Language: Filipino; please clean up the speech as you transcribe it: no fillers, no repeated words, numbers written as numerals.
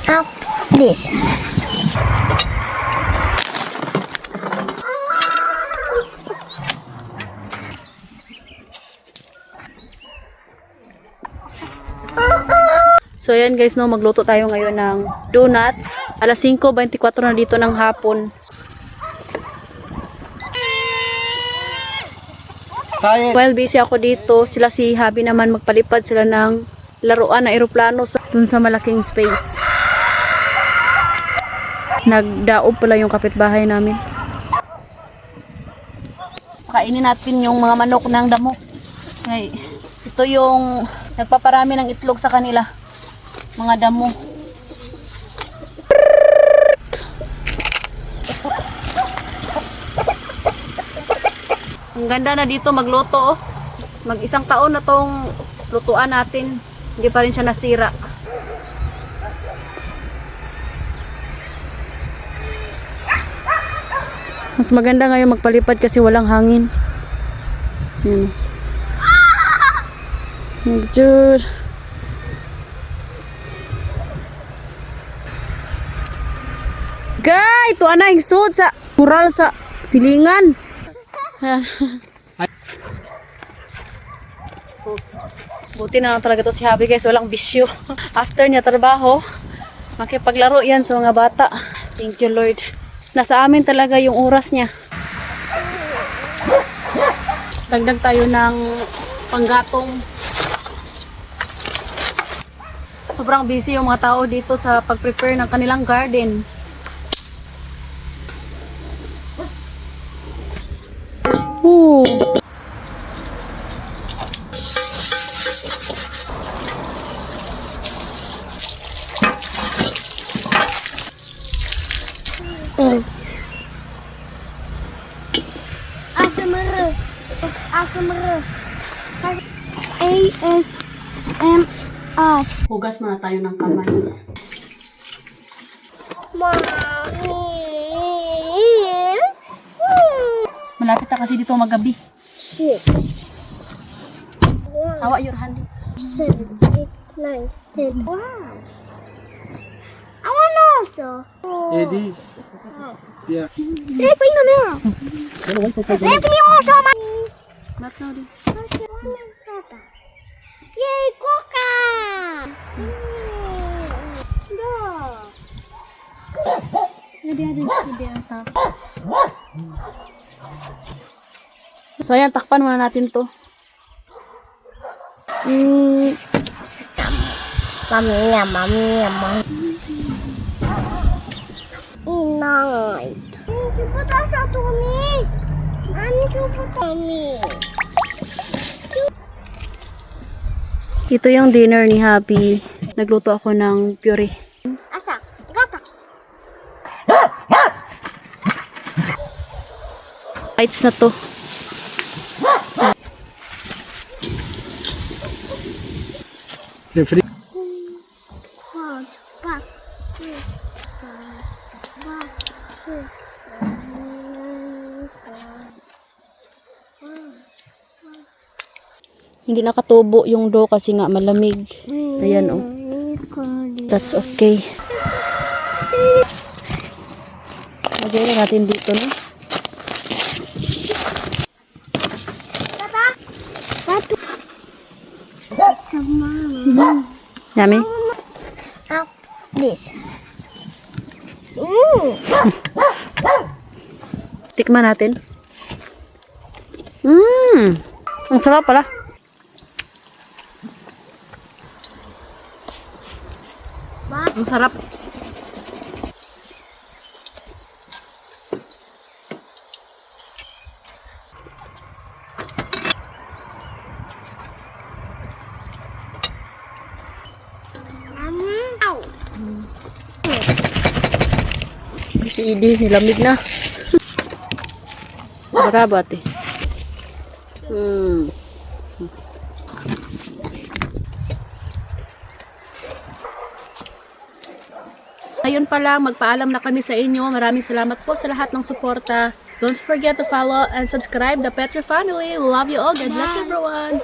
Up this. So ayan guys, no, magluto tayo ngayon ng donuts. Alas 5:24 na dito ng hapon. While busy ako dito, sila si Habi naman magpalipad sila ng laruan na eroplano dun sa malaking space. Nagdaob pala yung kapitbahay namin. Kainin natin yung mga manok ng damo. Ay, ito yung nagpaparami ng itlog sa kanila. Mga damo. Ang ganda na dito magluto, oh. Mag-isang taon na tong lutuan natin. Hindi pa rin siya nasira. Mas maganda ngayon magpalipad kasi walang hangin. Yan. Jur. Gay, ito ana hingsod sa kural sa silingan. Buti na lang talaga to si Habi guys, walang bisyo. After niya trabaho, makipaglaro yan sa mga bata. Thank you Lord. Nasa amin talaga yung oras niya. Dagdag tayo ng panggatong. Sobrang busy yung mga tao dito sa pag-prepare ng kanilang garden. Ooh. ASMR. ASMR. ASMR. Hugas muna tayo ng kamay. Malapit na kasi dito magabi. 6, Hawa your hand. 7, 8, 9, 10. Wow. I want also. Eddie. Yeah. Hey, bring them here. Let me also. Not now din. Yay, Coca! So ayan, takpan muna natin to. Inay. Pupunta sa tumi. Ano pupunta mi? Ito yung dinner ni Happy. Nagluto ako ng puree. Asa? Gatas. Bites na to. C'est free. Hindi nakatubo yung dough kasi nga malamig. Ayan oh. That's okay. Lagyan na natin dito no. Yummy. Up this. Tikman natin. Ang sarap pala. Ang sarap. Si Idi, nilamig na. Barabat eh. Ayun pa lang, magpaalam na kami sa inyo. Maraming salamat po sa lahat ng suporta. Don't forget to follow and subscribe the Petri family. We love you all. God bless everyone.